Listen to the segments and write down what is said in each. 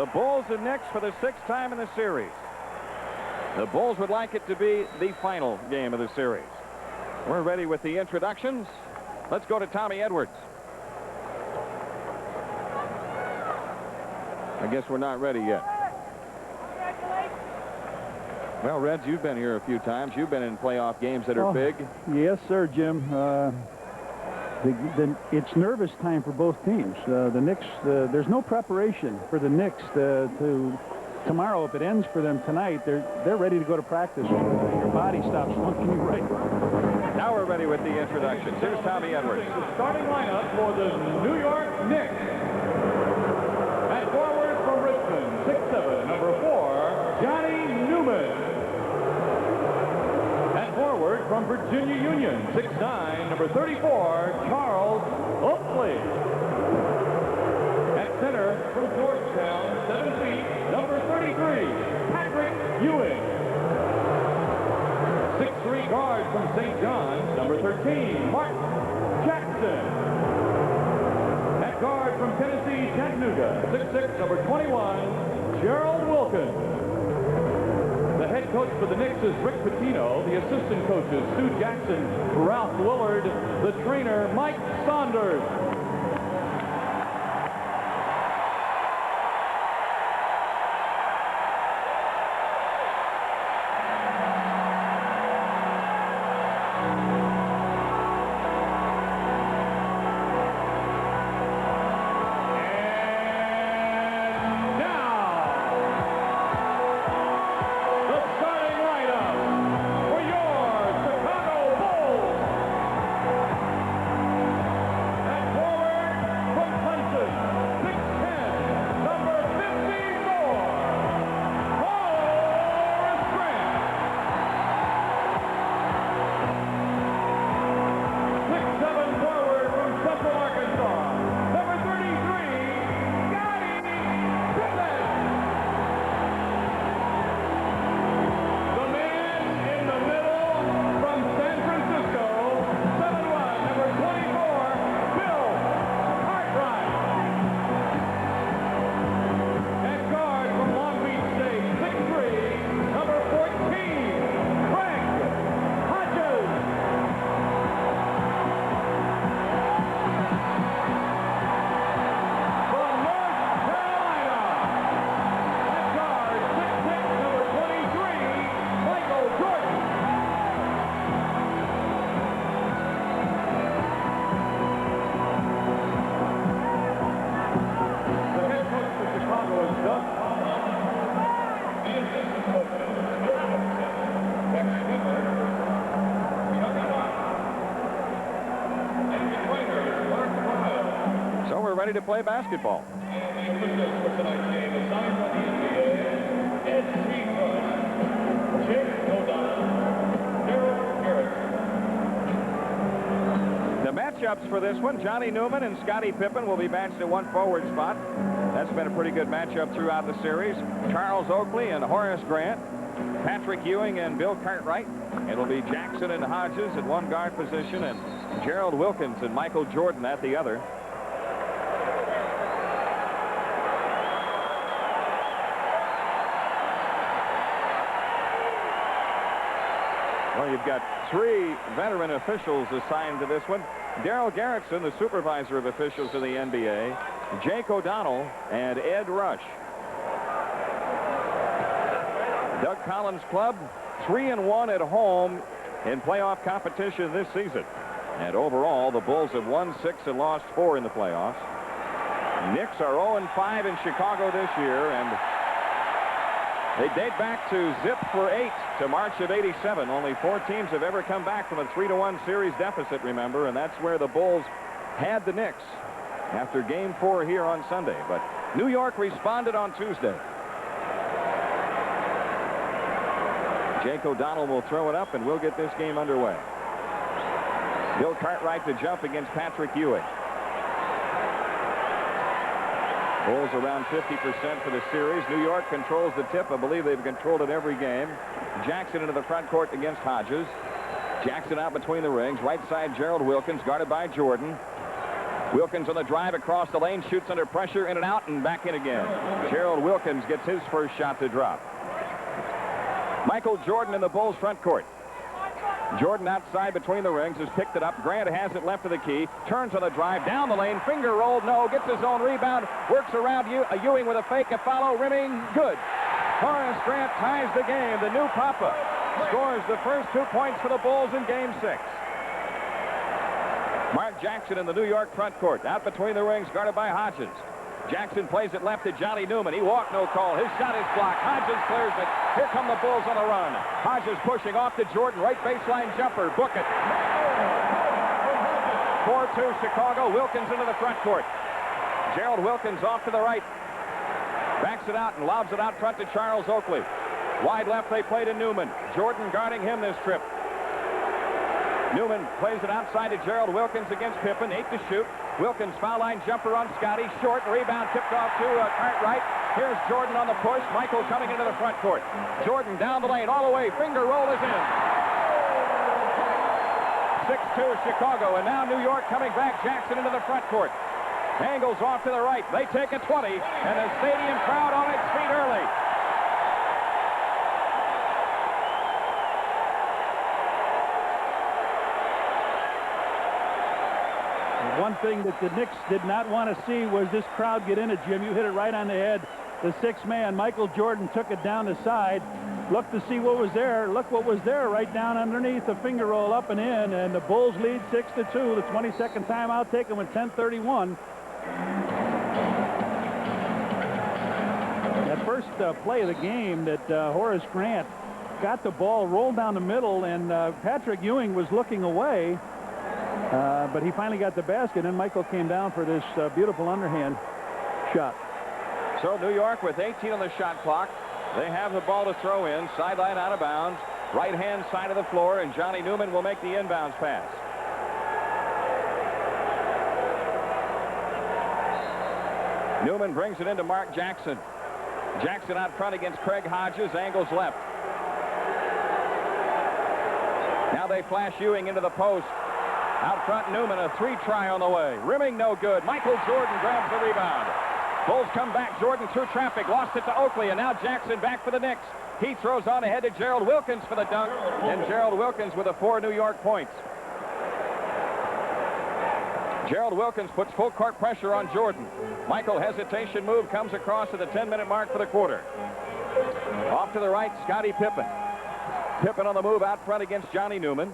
The Bulls and Knicks for the 6th time in the series. The Bulls would like it to be the final game of the series. We're ready with the introductions. Let's go to Tommy Edwards. I guess we're not ready yet. Well, Reds, you've been here a few times. You've been in playoff games that are big. Yes, sir, Jim. It's nervous time for both teams. The Knicks, there's no preparation for the Knicks to tomorrow. If it ends for them tonight, they're ready to go to practice. Your body stops funking you right. Now we're ready with the introductions. Here's Tommy Edwards. The starting lineup for the New York Knicks. At forward from Richmond, 6'7", number 4, Johnny Newman. At forward from Virginia Union, 6'9", number 34, Charles Oakley. At center from Georgetown, 7 feet, number 33, Patrick Ewing. 6'3" guard from St. John's, number 13, Mark Jackson. At guard from Tennessee, Chattanooga, 6'6", number 21, Gerald Wilkins. The head coach for the Knicks is Rick Pitino. The assistant coaches, Stu Jackson, Ralph Willard. The trainer, Mike Saunders. Ready to play basketball. The matchups for this one, Johnny Newman and Scottie Pippen will be matched at one forward spot. That's been a pretty good matchup throughout the series. Charles Oakley and Horace Grant. Patrick Ewing and Bill Cartwright. It'll be Jackson and Hodges at one guard position and Gerald Wilkins and Michael Jordan at the other. Well, you've got 3 veteran officials assigned to this one. Darrell Garrettson, the supervisor of officials in the NBA, Jake O'Donnell, and Ed Rush. Doug Collins' club, 3-1 at home in playoff competition this season. And overall, the Bulls have won 6 and lost 4 in the playoffs. Knicks are 0-5 in Chicago this year, and they date back to zip for 8 to March of '87. Only 4 teams have ever come back from a 3-1 series deficit, remember, and that's where the Bulls had the Knicks after Game 4 here on Sunday. But New York responded on Tuesday. Jake O'Donnell will throw it up, and we'll get this game underway. Bill Cartwright to jump against Patrick Ewing. Bulls around 50% for the series. New York controls the tip. I believe they've controlled it every game. Jackson into the front court against Hodges. Jackson out between the rings. Right side, Gerald Wilkins, guarded by Jordan. Wilkins on the drive across the lane, shoots under pressure, in and out, and back in again. Gerald Wilkins gets his first shot to drop. Michael Jordan in the Bulls front court. Jordan outside between the rings has picked it up. Grant has it left of the key. Turns on the drive, down the lane, finger rolled, no. Gets his own rebound, works around Ewing with a fake, a follow, rimming, good. Horace Grant ties the game. The new Papa scores the first 2 points for the Bulls in Game 6. Mark Jackson in the New York front court. Out between the rings, guarded by Hodges. Jackson plays it left to Johnny Newman. He walked, no call. His shot is blocked. Hodges clears it. Here come the Bulls on the run. Hodges pushing off to Jordan. Right baseline jumper. Book it. 4-2 Chicago. Wilkins into the front court. Gerald Wilkins off to the right. Backs it out and lobs it out front to Charles Oakley. Wide left they play to Newman. Jordan guarding him this trip. Newman plays it outside to Gerald Wilkins against Pippen. 8 to shoot. Wilkins foul line jumper on Scotty. Short rebound tipped off to Cartwright. Here's Jordan on the push. Michael coming into the front court. Jordan down the lane all the way. Finger roll is in. 6-2 Chicago. And now New York coming back. Jackson into the front court. Angles off to the right. They take a 20. And the stadium crowd on its feet early. One thing that the Knicks did not want to see was this crowd get in it, Jim. You hit it right on the head. The sixth man, Michael Jordan, took it down the side. Looked to see what was there. Look what was there right down underneath the finger roll up and in. And the Bulls lead 6-2. The 22nd timeout taken with 10:31. That first play of the game that Horace Grant got the ball, rolled down the middle, and Patrick Ewing was looking away. But he finally got the basket, and Michael came down for this beautiful underhand shot. So New York with 18 on the shot clock. They have the ball to throw in. Sideline out of bounds. Right-hand side of the floor, and Johnny Newman will make the inbounds pass. Newman brings it into Mark Jackson. Jackson out front against Craig Hodges. Angles left. Now they flash Ewing into the post. Out front, Newman, a three-try on the way. Rimming, no good. Michael Jordan grabs the rebound. Bulls come back. Jordan through traffic. Lost it to Oakley, and now Jackson back for the Knicks. He throws on ahead to Gerald Wilkins for the dunk, and Gerald Wilkins with the 4 New York points. Gerald Wilkins puts full court pressure on Jordan. Michael, hesitation move, comes across at the 10-minute mark for the quarter. Off to the right, Scottie Pippen. Pippen on the move out front against Johnny Newman.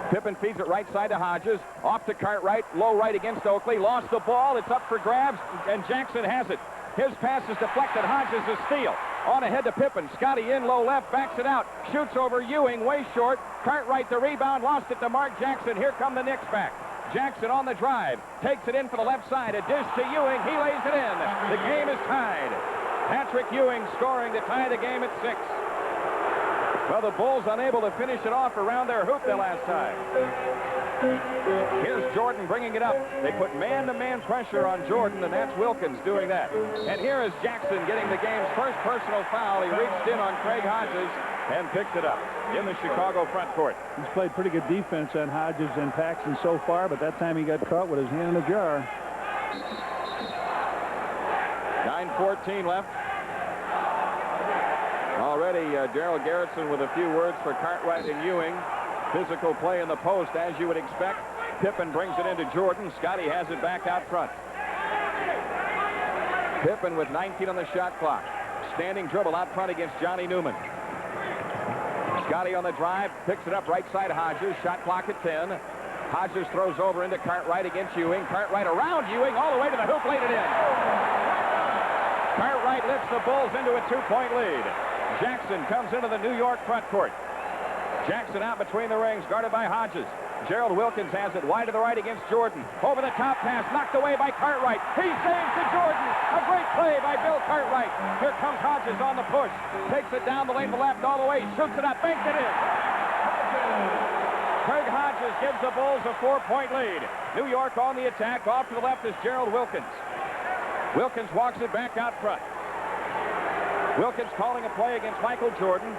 Pippen feeds it right side to Hodges. Off to Cartwright. Low right against Oakley. Lost the ball. It's up for grabs, and Jackson has it. His pass is deflected. Hodges is steal. On ahead to Pippen. Scotty in low left. Backs it out. Shoots over Ewing. Way short. Cartwright the rebound. Lost it to Mark Jackson. Here come the Knicks back. Jackson on the drive. Takes it in for the left side. A dish to Ewing. He lays it in. The game is tied. Patrick Ewing scoring to tie the game at 6. Well, the Bulls unable to finish it off around their hoop the last time. Here's Jordan bringing it up. They put man-to-man pressure on Jordan, and that's Wilkins doing that. And here is Jackson getting the game's first personal foul. He reached in on Craig Hodges and picked it up in the Chicago front court. He's played pretty good defense on Hodges and Paxson so far, but that time he got caught with his hand in a jar. 9:14 left. Already, Darrell Garretson with a few words for Cartwright and Ewing. Physical play in the post, as you would expect. Pippen brings it into Jordan. Scotty has it back out front. Pippen with 19 on the shot clock. Standing dribble out front against Johnny Newman. Scotty on the drive, picks it up right side Hodges. Shot clock at 10. Hodges throws over into Cartwright against Ewing. Cartwright around Ewing all the way to the hoop, laid it in. Cartwright lifts the Bulls into a 2-point lead. Jackson comes into the New York front court. Jackson out between the rings, guarded by Hodges. Gerald Wilkins has it wide to the right against Jordan. Over the top pass, knocked away by Cartwright. He saves to Jordan. A great play by Bill Cartwright. Here comes Hodges on the push. Takes it down the lane to left all the way. Shoots it up, banks it in. Craig Hodges gives the Bulls a 4-point lead. New York on the attack. Off to the left is Gerald Wilkins. Wilkins walks it back out front. Wilkins calling a play against Michael Jordan.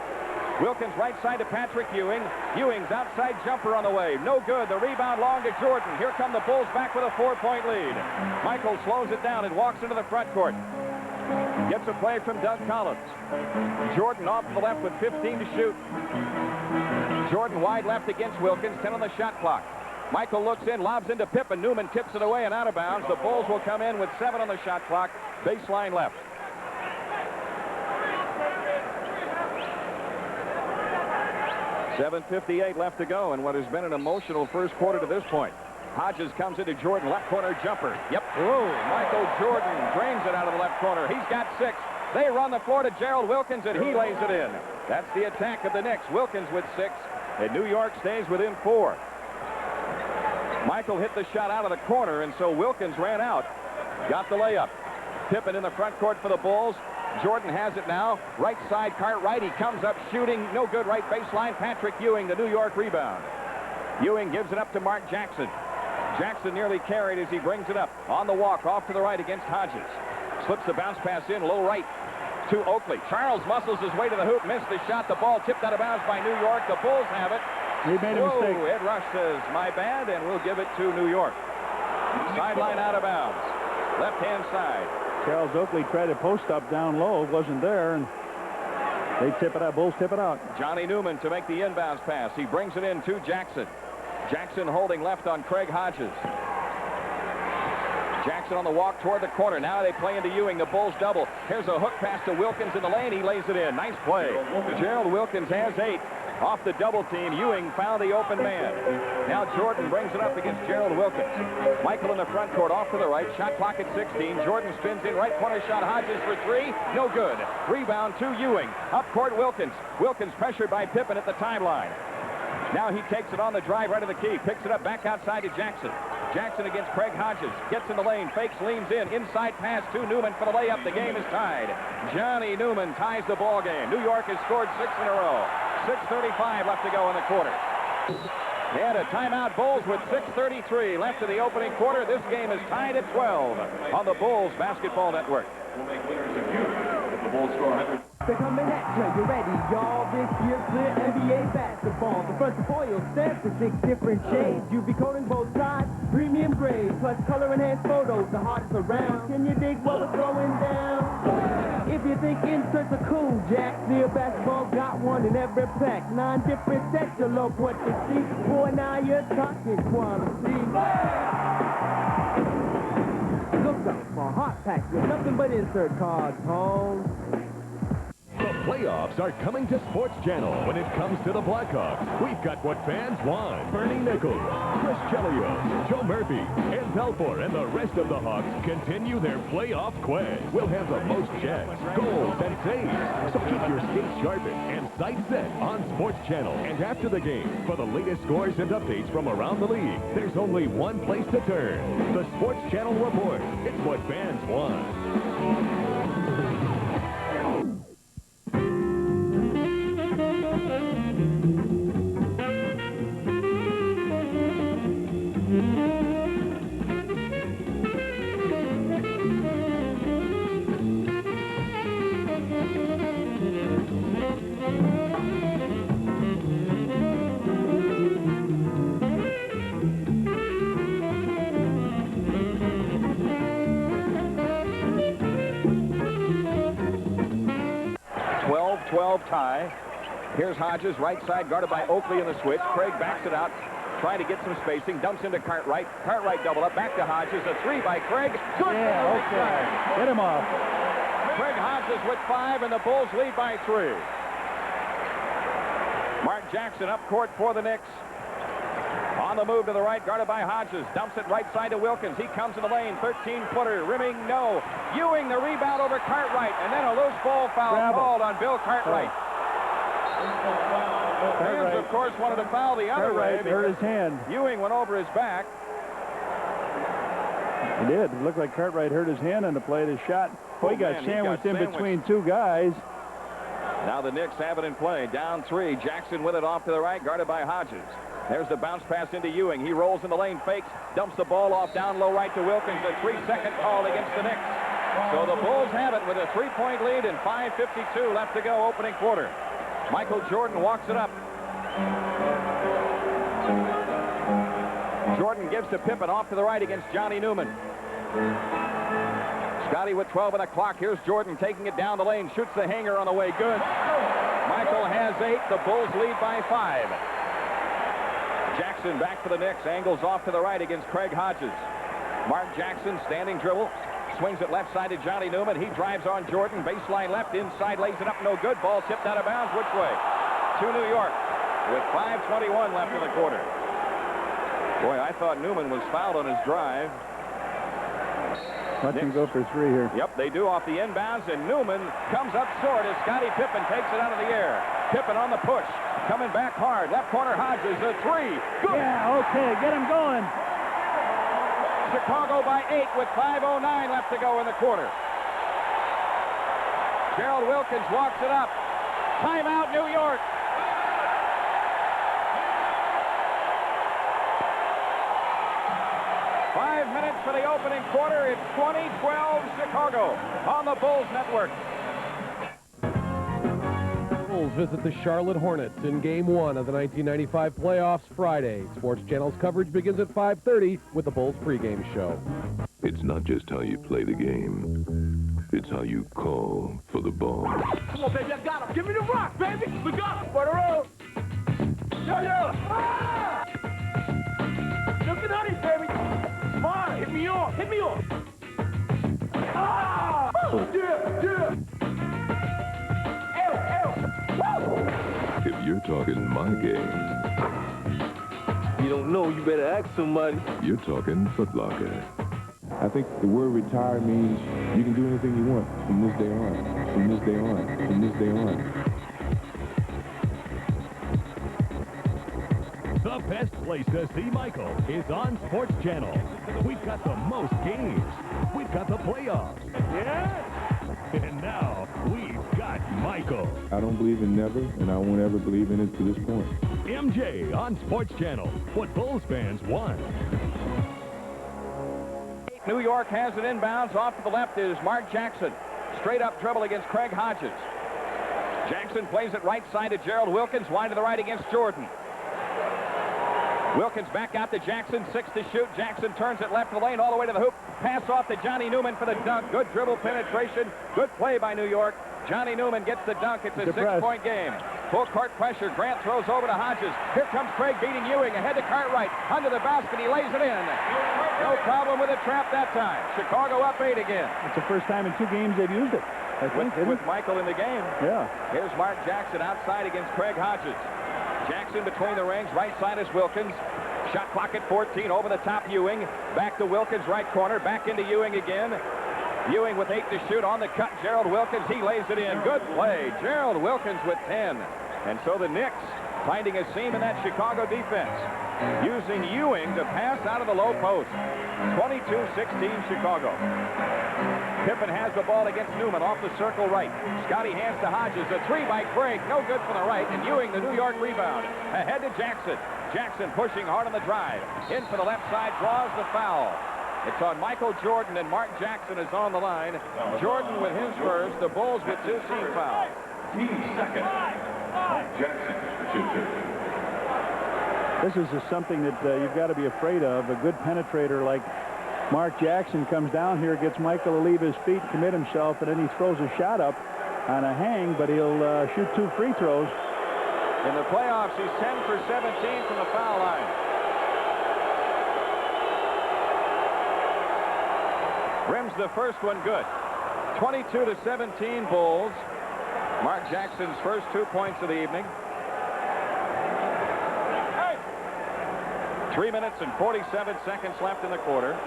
Wilkins right side to Patrick Ewing. Ewing's outside jumper on the way. No good. The rebound long to Jordan. Here come the Bulls back with a 4-point lead. Michael slows it down and walks into the front court. Gets a play from Doug Collins. Jordan off to the left with 15 to shoot. Jordan wide left against Wilkins. 10 on the shot clock. Michael looks in, lobs into Pippen. Newman tips it away and out of bounds. The Bulls will come in with 7 on the shot clock. Baseline left. .7:58 left to go in what has been an emotional first quarter to this point. Hodges comes into Jordan, left corner jumper. Yep. Whoa. Michael Jordan drains it out of the left corner. He's got 6. They run the floor to Gerald Wilkins, and he lays it in. That's the attack of the Knicks. Wilkins with 6, and New York stays within 4. Michael hit the shot out of the corner, and so Wilkins ran out. Got the layup. Pippen in the front court for the Bulls. Jordan has it now. Right side, Cartwright. He comes up shooting. No good. Right baseline. Patrick Ewing, the New York rebound. Ewing gives it up to Mark Jackson. Jackson nearly carried as he brings it up. On the walk, off to the right against Hodges. Slips the bounce pass in, low right to Oakley. Charles muscles his way to the hoop, missed the shot. The ball tipped out of bounds by New York. The Bulls have it. He made a mistake. Ed Rush says, my bad, and we'll give it to New York. Sideline out of bounds. Left-hand side. Charles Oakley tried a post-up down low. Wasn't there, and they tip it out. Bulls tip it out. Johnny Newman to make the inbounds pass. He brings it in to Jackson. Jackson holding left on Craig Hodges. Jackson on the walk toward the corner. Now they play into Ewing. The Bulls double. Here's a hook pass to Wilkins in the lane. He lays it in. Nice play. Gerald Wilkins has 8. Off the double team, Ewing found the open man. Now Jordan brings it up against Gerald Wilkins. Michael in the front court, off to the right. Shot clock at 16. Jordan spins in, right corner shot. Hodges for 3. No good. Rebound to Ewing. Up court, Wilkins. Wilkins pressured by Pippen at the timeline. Now he takes it on the drive right of the key. Picks it up back outside to Jackson. Jackson against Craig Hodges. Gets in the lane. Fakes, leans in. Inside pass to Newman for the layup. The game is tied. Johnny Newman ties the ball game. New York has scored 6 in a row. 6:35 left to go in the quarter. They had a timeout. Bulls with 6:33 left in the opening quarter. This game is tied at 12 on the Bulls Basketball Network. We'll make winners of you if the Bulls score 100. They're coming at you, you ready, y'all? This year's clear NBA basketball. The first foil stands for 6 different shades. You be coating both sides, premium grade, plus color-enhanced photos, the hardest around. Can you dig what we're throwing down? If you think inserts are cool, Jack, Clear Basketball got one in every pack. 9 different sets, you love what you see. Boy, now you're talking quality. Look out for hot packs with nothing but insert cards, home. The playoffs are coming to Sports Channel. When it comes to the Blackhawks, we've got what fans want. Bernie Nichols, Chris Chelios, Joe Murphy, Ed Belfour, and the rest of the Hawks continue their playoff quest. We'll have the most checks, goals, and saves. So keep your skates sharpened and sights set on Sports Channel. And after the game, for the latest scores and updates from around the league, there's only one place to turn. The Sports Channel Report. It's what fans want. Tie. Here's Hodges, right side, guarded by Oakley in the switch. Craig backs it out, trying to get some spacing. Dumps into Cartwright. Cartwright double up, back to Hodges. A 3 by Craig. Good. Yeah, okay. Get him off. Craig Hodges with 5, and the Bulls lead by 3. Mark Jackson up court for the Knicks. On the move to the right, guarded by Hodges. Dumps it right side to Wilkins. He comes in the lane. 13-footer. Rimming, no. Ewing the rebound over Cartwright. And then a loose ball foul called on Bill Cartwright. Fans, of course, wanted to foul the other way. Hurt his hand. Ewing went over his back. He did. It looked like Cartwright hurt his hand on the play. The shot. He got sandwiched in between 2 guys. Now the Knicks have it in play. Down 3. Jackson with it off to the right, guarded by Hodges. There's the bounce pass into Ewing. He rolls in the lane, fakes, dumps the ball off down low right to Wilkins. A 3-second call against the Knicks. So the Bulls have it with a 3-point lead and 5:52 left to go opening quarter. Michael Jordan walks it up. Jordan gives to Pippen off to the right against Johnny Newman. Scotty with 12 on the clock. Here's Jordan taking it down the lane. Shoots the hanger on the way. Good. Michael has 8. The Bulls lead by 5. Jackson back for the Knicks. Angles off to the right against Craig Hodges. Mark Jackson standing dribble. Swings it left side to Johnny Newman. He drives on Jordan. Baseline left. Inside lays it up. No good. Ball tipped out of bounds. Which way? To New York with 5:21 left in the quarter. Boy, I thought Newman was fouled on his drive. Let him go for 3 here. Yep, they do off the inbounds, and Newman comes up short as Scottie Pippen takes it out of the air. Pippen on the push, coming back hard. Left corner Hodges, a 3. Good. Yeah, okay, get him going. Chicago by 8 with 5:09 left to go in the quarter. Gerald Wilkins walks it up. Timeout, New York. For the opening quarter, it's 20-12 Chicago on the Bulls Network. Bulls visit the Charlotte Hornets in Game 1 of the 1995 playoffs Friday. Sports Channel's coverage begins at 5:30 with the Bulls pregame show. It's not just how you play the game. It's how you call for the ball. Come on, baby, I got him. Give me the rock, baby. We got him. For the road. Yo. Ah! Looking at it, baby. Come on, hit me off. Hit me off. Ah! Yeah. If you're talking my game, you don't know, you better ask somebody. you're talking Foot Locker. I think the word retire means you can do anything you want from this day on, from this day on, from this day on. The best place to see Michael is on Sports Channel. We've got the most games. We've got the playoffs. Yeah. And now we've got Michael. I don't believe in never, and I won't ever believe in it to this point. MJ on Sports Channel. What Bulls fans want. New York has it inbounds. Off to the left is Mark Jackson. Straight up dribble against Craig Hodges. Jackson plays it right side to Gerald Wilkins. Wide to the right against Jordan. Wilkins back out to Jackson. 6 to shoot. Jackson turns it left of the lane all the way to the hoop. Pass off to Johnny Newman for the dunk. Good dribble penetration. Good play by New York. Johnny Newman gets the dunk. It's a 6-point game. Full court pressure. Grant throws over to Hodges. Here comes Craig beating Ewing. Ahead to Cartwright. Under the basket. He lays it in. No problem with a trap that time. Chicago up 8 again. It's the first time in 2 games they've used it. I think, with Michael in the game. Yeah. Here's Mark Jackson outside against Craig Hodges. Jackson between the rings. Right side is Wilkins. Shot clock at 14. Over the top, Ewing. Back to Wilkins, right corner. Back into Ewing again. Ewing with 8 to shoot. On the cut, Gerald Wilkins. He lays it in. Good play. Gerald Wilkins with 10. And so the Knicks finding a seam in that Chicago defense. Using Ewing to pass out of the low post. 22-16 Chicago. Pippen has the ball against Newman off the circle right. Scotty hands to Hodges. A 3 by Craig. No good for the right. And Ewing, the New York rebound. Ahead to Jackson. Jackson pushing hard on the drive. In for the left side. Draws the foul. It's on Michael Jordan, and Mark Jackson is on the line. Jordan with his first. The Bulls with 2 team fouls. Team second. Jackson shoots. This is just something that you've got to be afraid of. A good penetrator like Mark Jackson comes down here, gets Michael to leave his feet, commit himself, and then he throws a shot up on a hang, but he'll shoot 2 free throws. In the playoffs, he's 10 for 17 from the foul line. Rims the first one good. 22-17 Bulls. Mark Jackson's first 2 points of the evening. 3 minutes and 47 seconds left in the quarter.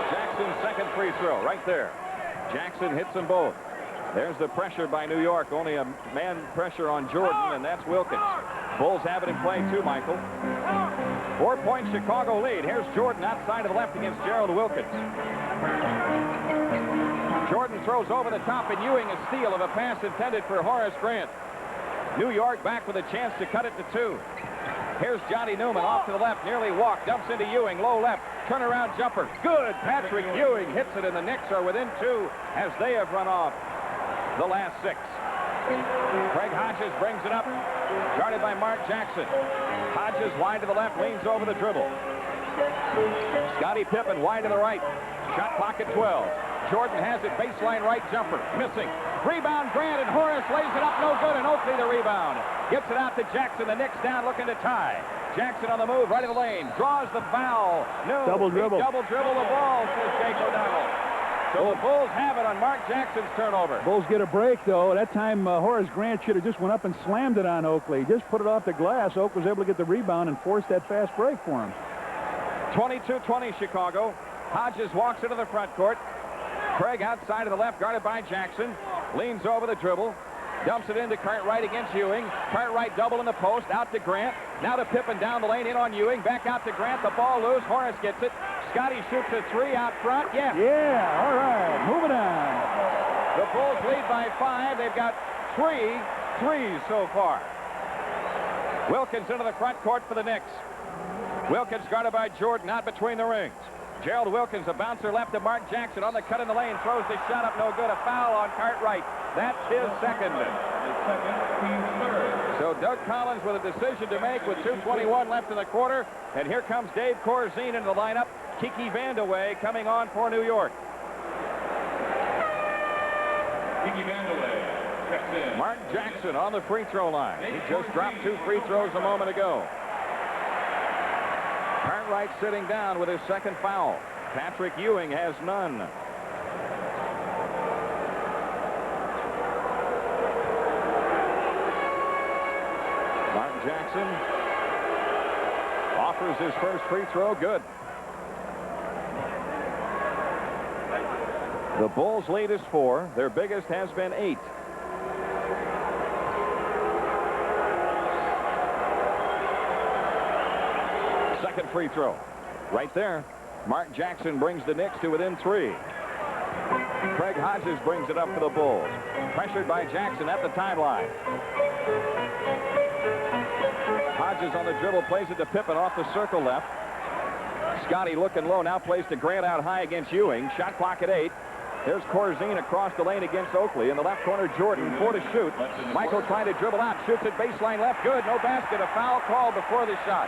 Jackson's second free throw right there. Jackson hits them both. There's the pressure by New York. Only a man pressure on Jordan, and that's Wilkins. Bulls have it in play too, Michael. 4-point Chicago lead. Here's Jordan outside of the left against Gerald Wilkins. Jordan throws over the top, and Ewing a steal of a pass intended for Horace Grant. New York back with a chance to cut it to 2. Here's Johnny Newman off to the left, nearly walked, dumps into Ewing, low left, turnaround jumper. Good. Patrick Ewing hits it, and the Knicks are within 2 as they have run off the last 6. Craig Hodges brings it up, guarded by Mark Jackson. Hodges wide to the left, leans over the dribble. Scottie Pippen wide to the right. Shot clock at 12. Jordan has it, baseline right jumper, missing. Rebound Grant, and Horace lays it up, no good, and Oakley the rebound. Gets it out to Jackson, the Knicks down looking to tie. Jackson on the move, right of the lane, draws the foul. No, double dribble. Double dribble the ball, says Jake O'Donnell. So the Bulls have it on Mark Jackson's turnover. Bulls get a break, though. That time, Horace Grant should have just went up and slammed it on Oakley. Just put it off the glass. Oak was able to get the rebound and force that fast break for him. 22-20 Chicago. Hodges walks into the front court. Craig outside of the left, guarded by Jackson. Leans over the dribble. Dumps it into Cartwright against Ewing. Cartwright double in the post. Out to Grant. Now to Pippen down the lane. In on Ewing. Back out to Grant. The ball loose. Horace gets it. Scotty shoots a 3 out front. Yes. Yeah, all right. Moving on. The Bulls lead by 5. They've got 3 threes so far. Wilkins into the front court for the Knicks. Wilkins guarded by Jordan out between the rings. Gerald Wilkins, a bouncer left to Mark Jackson on the cut in the lane. Throws the shot up, no good. A foul on Cartwright. That's his second. So Doug Collins with a decision to make with 2:21 left in the quarter. And here comes Dave Corzine into the lineup. Kiki Vandeweghe coming on for New York. Kiki Vandeweghe checks in. Mark Jackson on the free throw line. He just dropped 2 free throws a moment ago. Cartwright sitting down with his second foul. Patrick Ewing has none. Mark Jackson offers his first free throw. Good. The Bulls' lead is 4. Their biggest has been 8. Second free throw. Right there. Mark Jackson brings the Knicks to within 3. Craig Hodges brings it up for the Bulls. Pressured by Jackson at the timeline. Hodges on the dribble, plays it to Pippen off the circle left. Scotty looking low, now plays to Grant out high against Ewing. Shot clock at 8. There's Corzine across the lane against Oakley. In the left corner, Jordan, 4 to shoot. Michael trying to dribble out, shoots it baseline left. Good, no basket. A foul called before the shot.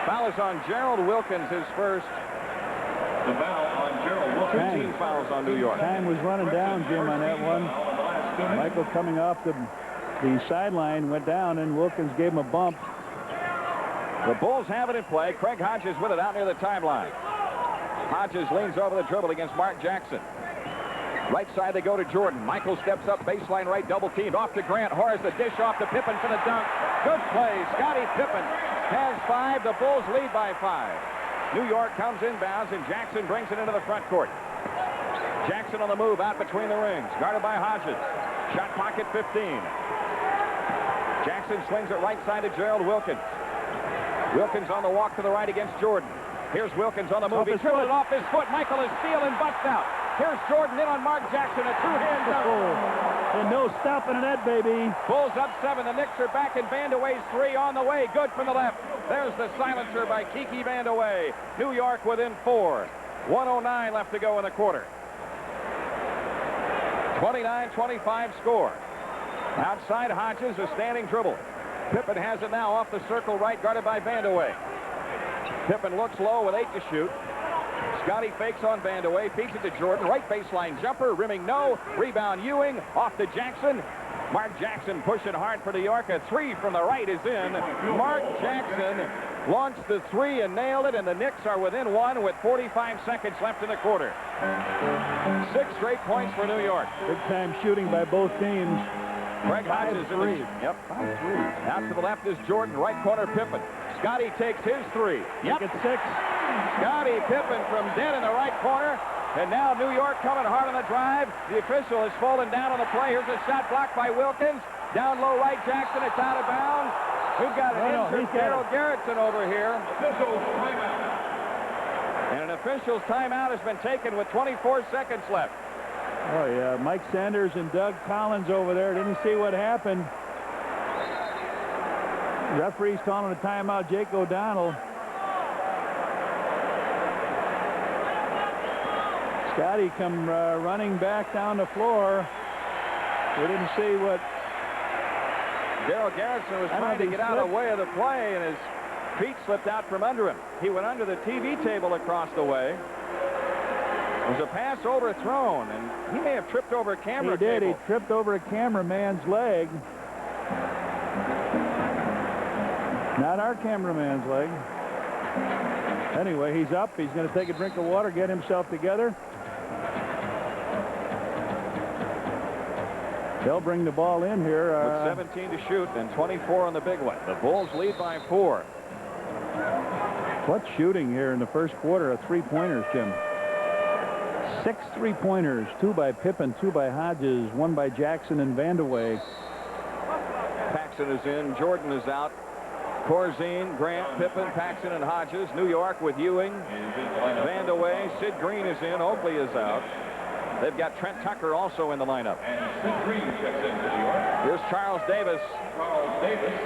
Foul is on Gerald Wilkins, his first. The foul on Gerald Wilkins. 15 fouls on New York. Time was running down, Jim, on that one. Michael coming off the sideline, went down, and Wilkins gave him a bump. The Bulls have it in play. Craig Hodges with it out near the timeline. Hodges leans over the dribble against Mark Jackson. Right side they go to Jordan. Michael steps up, baseline right, double teamed. Off to Grant. Horace the dish off to Pippen for the dunk. Good play. Scottie Pippen has 5. The Bulls lead by 5. New York comes inbounds, and Jackson brings it into the front court. Jackson on the move out between the rings. Guarded by Hodges. Shot clock at 15. Jackson swings it right side to Gerald Wilkins. Wilkins on the walk to the right against Jordan. Here's Wilkins on the move. He dribbled it off his foot. Michael is stealing, busts out. Here's Jordan in on Mark Jackson. A 2-hand dunk. And no stopping in that, baby. Bulls up 7. The Knicks are back in Vandeweghe's 3 on the way. Good from the left. There's the silencer by Kiki Vandeweghe. New York within 4. 1:09 left to go in the quarter. 29-25 score. Outside Hodges, a standing dribble. Pippen has it now off the circle right, guarded by Vandeweghe. Pippen looks low with 8 to shoot. Scotty fakes on Vandeweghe, feeds it to Jordan. Right baseline jumper, rimming no. Rebound Ewing, off to Jackson. Mark Jackson pushing hard for New York. A 3 from the right is in. Mark Jackson launched the 3 and nailed it, and the Knicks are within 1 with 45 seconds left in the quarter. 6 straight points for New York. Big time shooting by both teams. Craig Hodges in the... Yep. 5-3. Out to the left is Jordan, right corner Pippen. Scotty takes his 3. Yep. It's 6. Scotty Pippen from dead in the right corner. And now New York coming hard on the drive. The official has fallen down on the play. Here's a shot blocked by Wilkins. Down low right, Jackson. It's out of bounds. We've got an injured Daryl Garrettson over here. Official's timeout. And an official's timeout has been taken with 24 seconds left. Oh, yeah. Mike Sanders and Doug Collins over there didn't see what happened. Referee's calling a timeout, Jake O'Donnell. Scotty come running back down the floor. We didn't see what... Daryl Garrison was trying to get out of the way of the play, and his feet slipped out from under him. He went under the TV table across the way. It was a pass overthrown, and he may have tripped over a camera table. He did. He tripped over a cameraman's leg. Not our cameraman's leg. Anyway, he's up. He's going to take a drink of water, get himself together. They'll bring the ball in here. With 17 to shoot and 24 on the big one. The Bulls lead by 4. What's shooting here in the first quarter of three-pointers, Jim? 6 three-pointers, 2 by Pippen, 2 by Hodges, 1 by Jackson and Vandeweghe. Paxson is in. Jordan is out. Corzine, Grant, Pippen, Paxson, and Hodges. New York with Ewing. Vandeweghe. Sid Green is in. Oakley is out. They've got Trent Tucker also in the lineup. Here's Charles Davis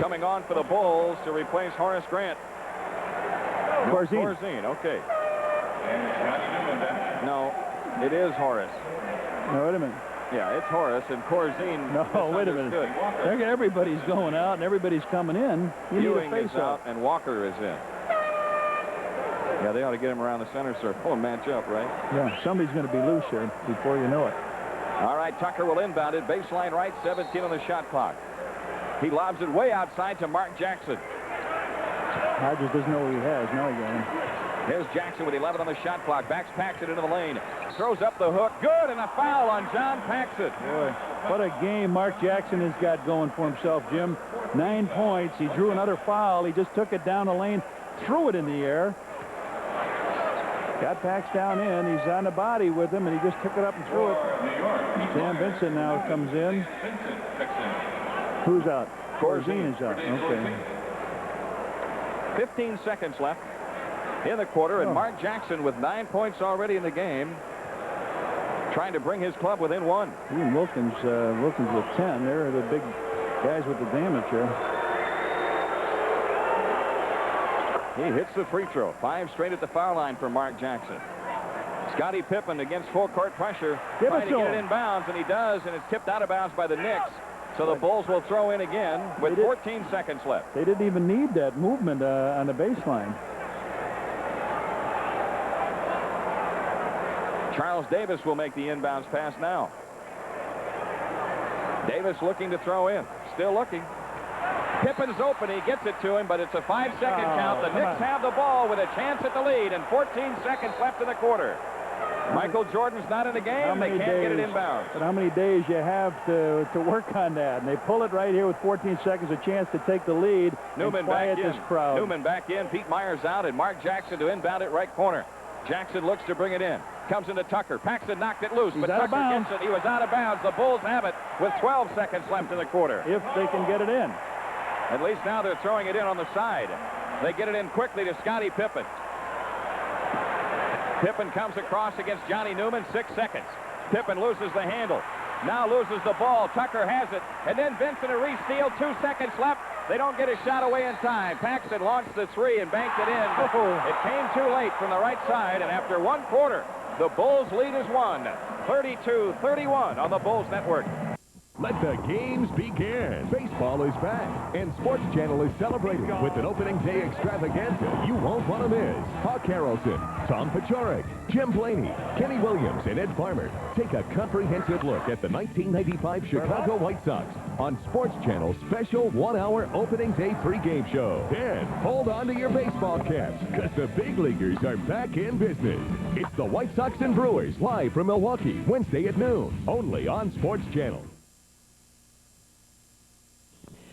coming on for the Bulls to replace Horace Grant. Corzine. Okay. No, it is Horace. No, wait a minute. Yeah, it's Horace and Corzine. No, wait a minute. Everybody's going out and everybody's coming in. Ewing is out and Walker is in. Yeah, they ought to get him around the center circle and match up, right? Yeah, somebody's going to be loose here before you know it. All right, Tucker will inbound it. Baseline right, 17 on the shot clock. He lobs it way outside to Mark Jackson. Hodges doesn't know what he has. Now he got him. Here's Jackson with 11 on the shot clock. Backs Paxson into the lane. Throws up the hook. Good, and a foul on John Paxson. Boy, what a game Mark Jackson has got going for himself, Jim. 9 points. He drew another foul. He just took it down the lane, threw it in the air. Got Pax down in. He's on the body with him, and he just took it up and threw it. Sam Vincent now comes in. Who's out? Corzine is out. Okay. 15 seconds left in the quarter, and Mark Jackson with 9 points already in the game, trying to bring his club within 1. He and Wilkins with 10. They're the big guys with the damage here. He hits the free throw. 5 straight at the foul line for Mark Jackson. Scottie Pippen against full court pressure, trying to get it in bounds, and he does, and it's tipped out of bounds by the Knicks. So the Bulls will throw in again with 14 seconds left. They didn't even need that movement on the baseline. Charles Davis will make the inbounds pass now. Davis looking to throw in. Still looking. Pippen's open. He gets it to him, but it's a 5-second count. The Knicks have the ball with a chance at the lead, and 14 seconds left in the quarter. Michael Jordan's not in the game. They can't get it inbounds. But how many days you have to work on that? And they pull it right here with 14 seconds, a chance to take the lead. Newman back in. This crowd. Newman back in. Pete Myers out, and Mark Jackson to inbound it right corner. Jackson looks to bring it in. Comes into Tucker. Paxson knocked it loose, but Tucker gets it. He was out of bounds. The Bulls have it with 12 seconds left in the quarter. If they can get it in. At least now they're throwing it in on the side. They get it in quickly to Scottie Pippen. Pippen comes across against Johnny Newman. 6 seconds. Pippen loses the handle. Now loses the ball. Tucker has it. And then Vincent a re-steal. 2 seconds left. They don't get a shot away in time. Paxson launched the 3 and banked it in. It came too late from the right side. And after 1 quarter, the Bulls lead is 1. 32-31 on the Bulls Network. Let the games begin. Baseball is back, and Sports Channel is celebrating with an opening day extravaganza you won't want to miss. Hawk Harrelson, Tom Paciorek, Jim Blaney, Kenny Williams, and Ed Farmer take a comprehensive look at the 1995 Chicago White Sox on Sports Channel's special 1-hour opening day pregame show. Then hold on to your baseball caps, because the big leaguers are back in business. It's the White Sox and Brewers live from Milwaukee, Wednesday at noon, only on Sports Channel.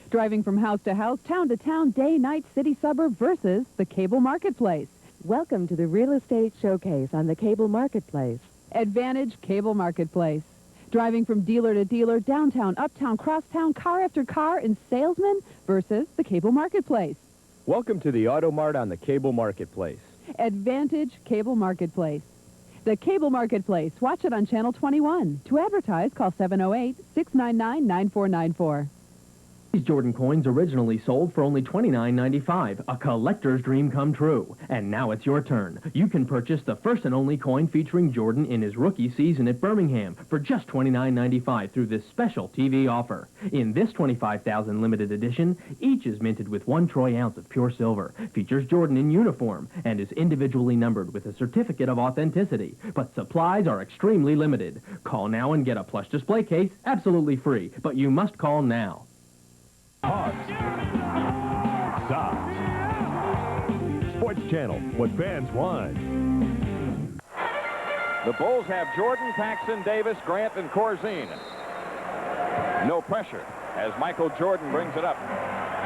Driving from house to house, town to town, day, night, city, suburb versus the cable marketplace. Welcome to the Real Estate Showcase on the Cable Marketplace. Advantage Cable Marketplace. Driving from dealer to dealer, downtown, uptown, crosstown, car after car, and salesman versus the Cable Marketplace. Welcome to the Auto Mart on the Cable Marketplace. Advantage Cable Marketplace. The Cable Marketplace. Watch it on Channel 21. To advertise, call 708-699-9494. These Jordan coins originally sold for only $29.95, a collector's dream come true. And now it's your turn. You can purchase the first and only coin featuring Jordan in his rookie season at Birmingham for just $29.95 through this special TV offer. In this 25,000 limited edition, each is minted with 1 troy ounce of pure silver, features Jordan in uniform, and is individually numbered with a certificate of authenticity. But supplies are extremely limited. Call now and get a plush display case absolutely free, but you must call now. Hogs. Sox. Sports Channel, what fans want. The Bulls have Jordan, Paxson, Davis, Grant, and Corzine. No pressure as Michael Jordan brings it up.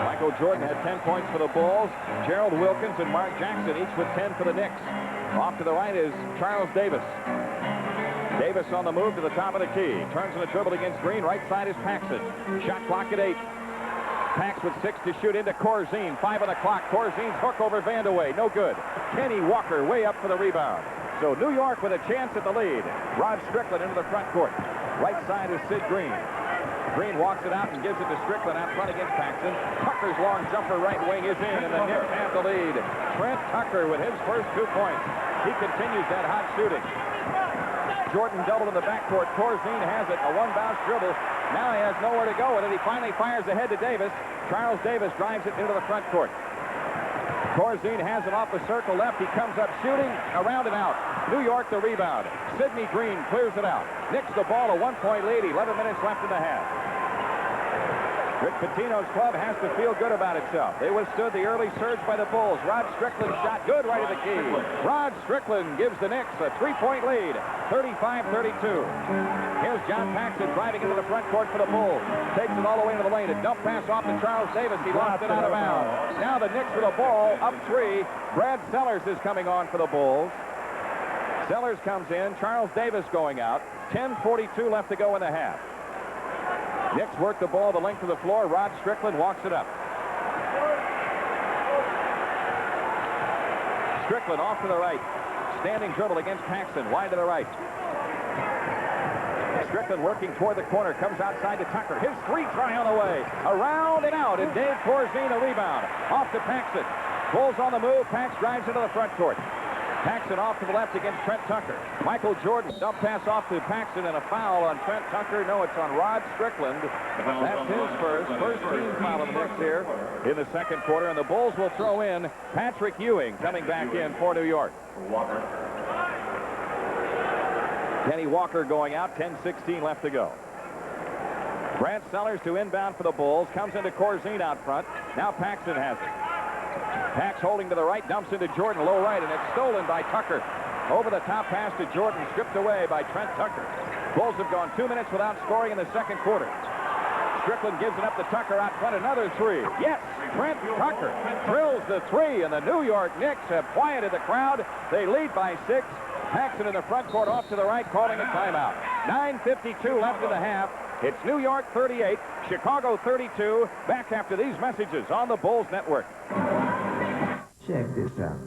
Michael Jordan had 10 points for the Bulls. Gerald Wilkins and Mark Jackson each with 10 for the Knicks. Off to the right is Charles Davis. Davis on the move to the top of the key. Turns in a dribble against Green. Right side is Paxson. Shot clock at 8. Pax with 6 to shoot into Corzine. 5 on the clock. Corzine's hook over Vandeweghe. No good. Kenny Walker way up for the rebound. So New York with a chance at the lead. Rod Strickland into the front court. Right side is Sid Green. Green walks it out and gives it to Strickland out front against Paxson. Tucker's long jumper right wing is in, and the Knicks have the lead. Trent Tucker with his first 2 points. He continues that hot shooting. Jordan doubled in the backcourt. Corzine has it. A 1-bounce dribble. Now he has nowhere to go with it. He finally fires ahead to Davis. Charles Davis drives it into the front court. Corzine has it off the circle left. He comes up shooting, around and out. New York the rebound. Sidney Green clears it out. Knicks the ball, a 1-point lead. 11 minutes left in the half. Rick Pitino's club has to feel good about itself. They withstood the early surge by the Bulls. Rod Strickland shot good right at the key. Rod Strickland gives the Knicks a 3-point lead, 35-32. Here's John Paxson driving into the front court for the Bulls. Takes it all the way into the lane. A dump pass off to Charles Davis. He lost it out of bounds. Now the Knicks with a ball up 3. Brad Sellers is coming on for the Bulls. Sellers comes in. Charles Davis going out. 10:42 left to go in the half. Knicks work the ball the length of the floor. Rod Strickland walks it up. Strickland off to the right. Standing dribble against Paxson. Wide to the right. Strickland working toward the corner. Comes outside to Tucker. His 3 try on the way. Around and out. And Dave Corzine a rebound. Off to Paxson. Bulls on the move. Pax drives into the front court. Paxson off to the left against Trent Tucker. Michael Jordan dump pass off to Paxson and a foul on Trent Tucker. No, it's on Rod Strickland. That's his first team foul of the Knicks here in the second quarter. And the Bulls will throw in Patrick Ewing coming back in for New York. Kenny Walker going out. 10:16 left to go. Brad Sellers to inbound for the Bulls. Comes into Corzine out front. Now Paxson has it. Pax holding to the right, dumps into Jordan, low right, and it's stolen by Tucker. Over the top pass to Jordan, stripped away by Trent Tucker. Bulls have gone 2 minutes without scoring in the second quarter. Strickland gives it up to Tucker out front, another 3. Yes, Trent Tucker drills the 3, and the New York Knicks have quieted the crowd. They lead by 6. Paxson in the front court off to the right, calling a timeout. 9:52 left in the half. It's New York 38, Chicago 32. Back after these messages on the Bulls Network. Check this out.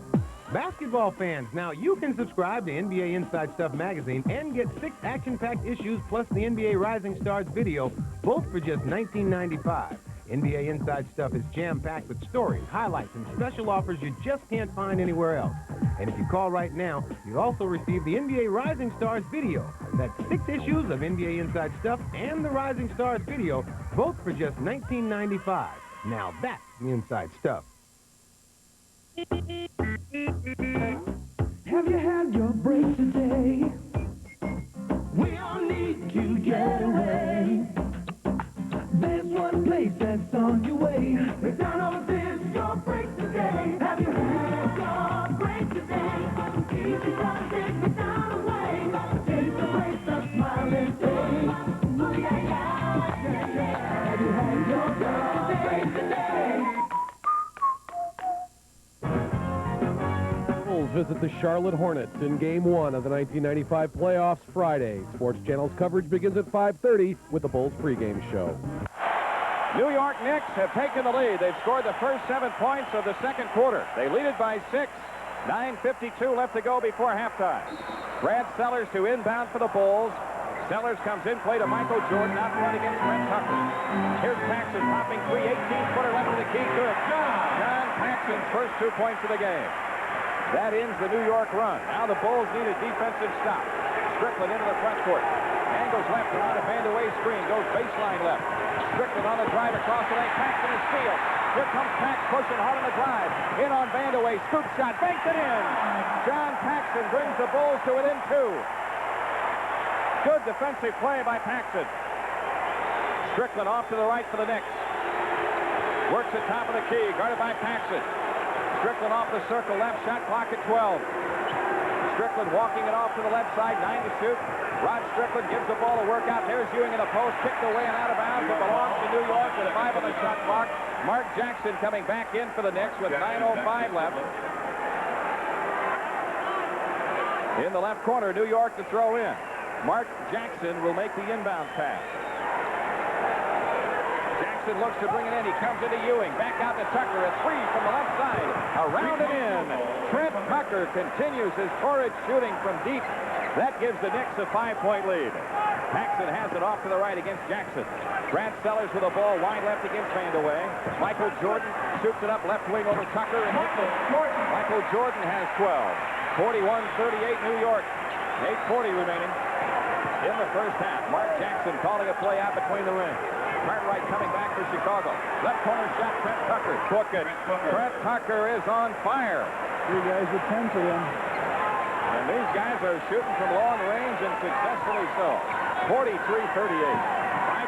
Basketball fans, now you can subscribe to NBA Inside Stuff magazine and get 6 action-packed issues plus the NBA Rising Stars video, both for just $19.95. NBA Inside Stuff is jam-packed with stories, highlights, and special offers you just can't find anywhere else. And if you call right now, you'll also receive the NBA Rising Stars video. That's 6 issues of NBA Inside Stuff and the Rising Stars video, both for just $19.95. Now that's the Inside Stuff. Have you had your break today? We all need to get away. There's one place that's on your way. McDonald's is your break today. Have you had your break today? Easy something McDonald's way. Taste the break, the smiling day. Ooh, yeah, yeah, yeah, yeah. Have you had your break today? Bulls visit the Charlotte Hornets in Game 1 of the 1995 playoffs Friday. Sports Channel's coverage begins at 5:30 with the Bulls pregame show. New York Knicks have taken the lead. They've scored the first 7 points of the second quarter. They lead it by 6. 9:52 left to go before halftime. Brad Sellers to inbound for the Bulls. Sellers comes in, play to Michael Jordan, out front against Brent Tucker. Here's Paxson popping 3, 18-footer left of the key, good. John Paxson's first 2 points of the game. That ends the New York run. Now the Bulls need a defensive stop. Strickland into the front court. Angles left around a Vandeweghe screen. Goes baseline left. Strickland on the drive across the lane. Paxson is steals. Here comes Pax pushing hard on the drive. In on Vandeweghe. Scoop shot. Banks it in. John Paxson brings the Bulls to within 2. Good defensive play by Paxson. Strickland off to the right for the Knicks. Works the top of the key. Guarded by Paxson. Strickland off the circle left. Shot clock at 12. Strickland walking it off to the left side. 9 to shoot. Rod Strickland gives the ball a workout. There's Ewing in the post. Kicked away and out of bounds. It belongs to New York with 5 on the shot clock. Mark Jackson coming back in for the Knicks with 9:05 left. In the left corner, New York to throw in. Mark Jackson will make the inbound pass. Jackson looks to bring it in. He comes into Ewing. Back out to Tucker. A 3 from the left side. Around and in. Trent Tucker continues his torrid shooting from deep. That gives the Knicks a 5-point lead. Paxson has it off to the right against Jackson. Brad Sellers with a ball wide left against Vandeweghe. Michael Jordan shoots it up left wing over Tucker. And Michael Jordan has 12. 41-38 New York. 8:40 remaining in the first half. Mark Jackson calling a play out between the rings. Cartwright coming back for Chicago. Left corner shot, Trent Tucker. Took it. Trent Tucker is on fire. 3 guys with 10 for them. And these guys are shooting from long range and successfully so. 43-38.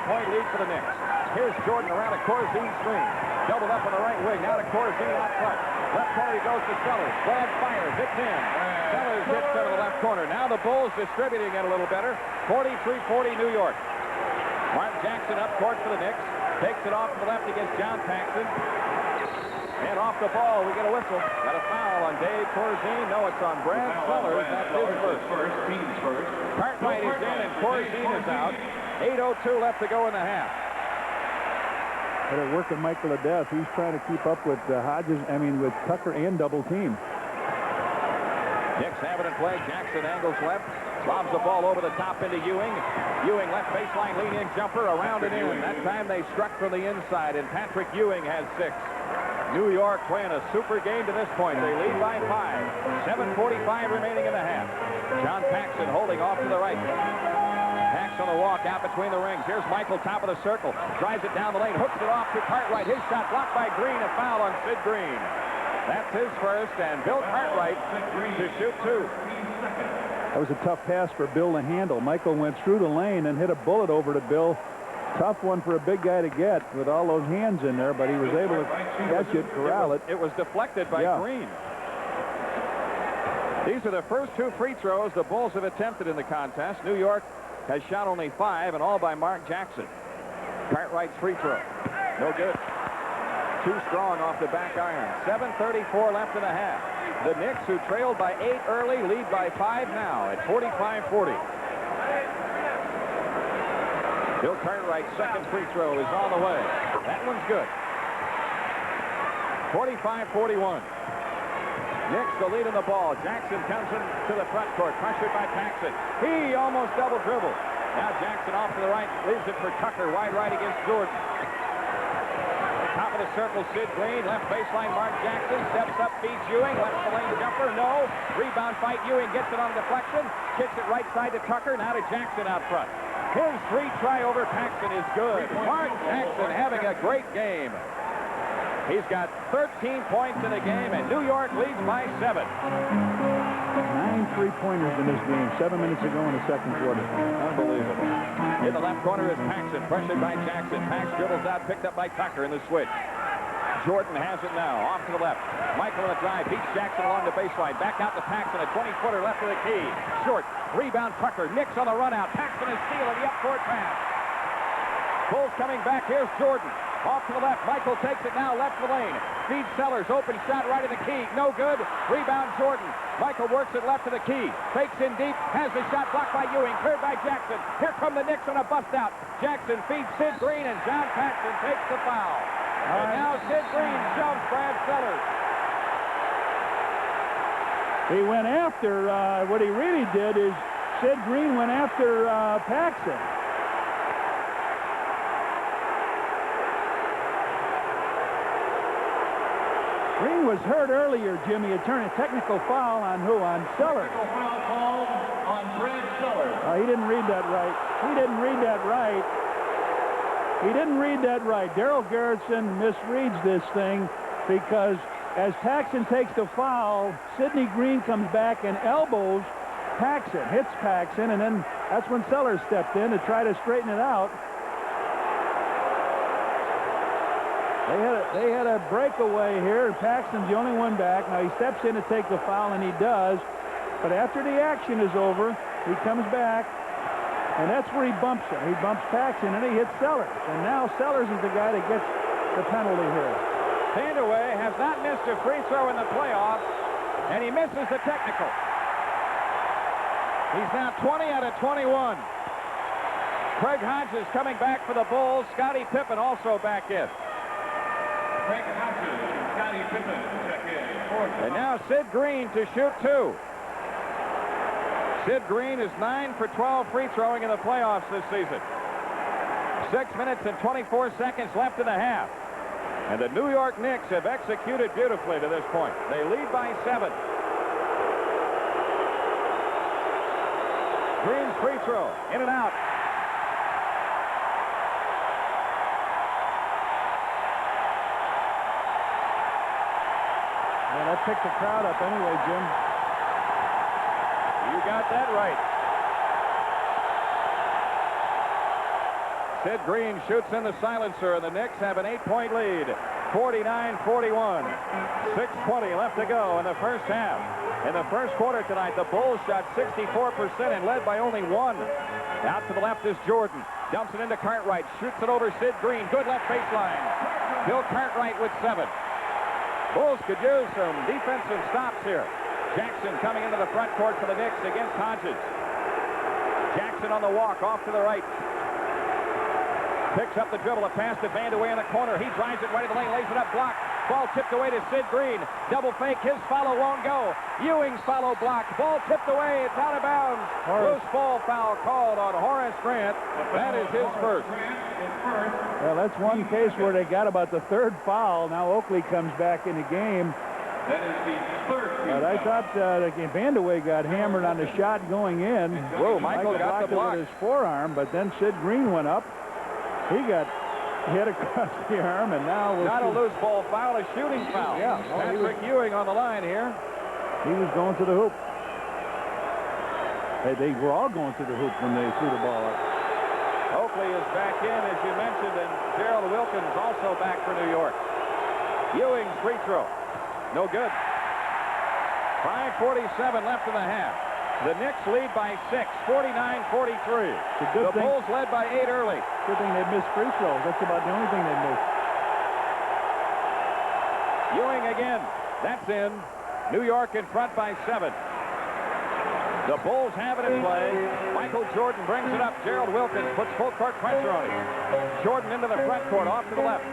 5-point lead for the Knicks. Here's Jordan around a Corzine screen. Doubled up on the right wing. Now to Corzine out front. Left corner he goes to Sellers. Glad fires. Hits in. Sellers hits into the left corner. Now the Bulls distributing it a little better. 43-40 New York. Mark Jackson up court for the Knicks. Takes it off to the left against John Paxson. And off the ball, we get a whistle. Got a foul on Dave Corzine. No, it's on Brad Sellers. That's his first. Cartwright is in and Corzine is out. 8:02 left to go in the half. But at work of Michael to death. He's trying to keep up with with Tucker and double team. Knicks have it in play. Jackson angles left. Lobs the ball over the top into Ewing. Ewing left baseline leaning jumper around and in. That time they struck from the inside, and Patrick Ewing has 6. New York playing a super game to this point. They lead by 5. 7:45 remaining in the half. John Paxson holding off to the right. Paxson on the walk out between the rings. Here's Michael, top of the circle. Drives it down the lane. Hooks it off to Cartwright. His shot blocked by Green. A foul on Sid Green. That's his first, and Bill Cartwright to shoot 2. That was a tough pass for Bill to handle. Michael went through the lane and hit a bullet over to Bill. Tough one for a big guy to get with all those hands in there, but he was able to catch it, corral it. It was deflected by Green. These are the first 2 free throws the Bulls have attempted in the contest. New York has shot only 5, and all by Mark Jackson. Cartwright's free throw. No good. Too strong off the back iron. 7:34 left in the half. The Knicks, who trailed by 8 early, lead by 5 now at 45-40. Bill Cartwright's second free throw is on the way. That one's good. 45-41. Knicks the lead in the ball. Jackson comes into the front court, pressured by Paxson. He almost double dribbled. Now Jackson off to the right, leaves it for Tucker, wide right against Jordan. Top of the circle, Sid Green. Left baseline, Mark Jackson. Steps up, feeds Ewing. Left the lane jumper, no. Rebound fight, Ewing gets it on deflection. Kicks it right side to Tucker. Now to Jackson out front. His 3 try over Paxson is good. Mark Jackson having a great game. He's got 13 points in the game, and New York leads by 7. 9 3-pointers in this game, 7 minutes ago in the second quarter. Unbelievable. In the left corner is Paxson, pressured by Jackson. Pax dribbles out, picked up by Tucker in the switch. Jordan has it now, off to the left. Michael on the drive, beats Jackson along the baseline. Back out to Paxson, a 20-footer left of the key. Short, rebound Tucker. Knicks on the run out. Paxson is stealing the up-court pass. Bulls coming back. Here's Jordan. Off to the left. Michael takes it now left the lane. Feeds Sellers. Open shot right in the key. No good. Rebound Jordan. Michael works it left of the key. Fakes in deep. Has the shot blocked by Ewing. Cleared by Jackson. Here come the Knicks on a bust out. Jackson feeds Sid Green, and John Paxson takes the foul. And now Sid Green shoves Brad Sellers. He went after, what he really did is Sid Green went after Paxson. Green was hurt earlier, Jimmy. It turned a technical foul on who? On Sellers. Technical foul called on Brad Sellers. He didn't read that right. He didn't read that right. He didn't read that right. Daryl Garrison misreads this thing because as Paxson takes the foul, Sidney Green comes back and elbows Paxson, hits Paxson, and then that's when Sellers stepped in to try to straighten it out. They had a breakaway here. Paxton's the only one back. Now he steps in to take the foul, and he does. But after the action is over, he comes back, and that's where he bumps him. He bumps Paxton, and he hits Sellers. And now Sellers is the guy that gets the penalty here. Vandeweghe has not missed a free throw in the playoffs, and he misses the technical. He's now 20 out of 21. Craig Hodges coming back for the Bulls. Scottie Pippen also back in. Craig Hodges and Scottie Pippen check in. And now Sid Green to shoot two. Sid Green is 9 for 12 free throwing in the playoffs this season. 6 minutes and 24 seconds left in the half. And the New York Knicks have executed beautifully to this point. They lead by 7. Green's free throw, in and out. Yeah, that picked the crowd up anyway, Jim. You got that right. Sid Green shoots in the silencer, and the Knicks have an 8-point lead. 49-41. 6:20 left to go in the first half. In the first quarter tonight, the Bulls shot 64% and led by only 1. Out to the left is Jordan. Dumps it into Cartwright. Shoots it over Sid Green. Good left baseline. Bill Cartwright with 7. Bulls could use some defensive stops here. Jackson coming into the front court for the Knicks against Hodges. Jackson on the walk off to the right. Picks up the dribble, a pass to Vandeweghe in the corner. He drives it right in the lane, lays it up, blocked. Ball tipped away to Sid Green. Double fake, his follow won't go. Ewing's follow blocked. Ball tipped away, it's out of bounds. Loose ball foul called on Horace Grant. That is his first. Well, that's one case where they got about the 3rd foul. Now Oakley comes back in the game. That is the 3rd team. But I thought Vandeweghe got hammered on the shot going in. Whoa, Michael got the block with his forearm, but then Sid Green went up. He got hit across the arm, and now not a loose ball foul, a shooting foul. Yeah. Patrick Ewing on the line here. He was going to the hoop. They were all going to the hoop when they threw the ball up. Oakley is back in, as you mentioned, and Gerald Wilkins also back for New York. Ewing's free throw. No good. 5:47 left in the half. The Knicks lead by 6, 49-43. The Bulls led by 8 early. Good thing they missed free throws. That's about the only thing they missed. Ewing again. That's in. New York in front by 7. The Bulls have it in play. Michael Jordan brings it up. Gerald Wilkins puts full court pressure on him. Jordan into the front court, off to the left.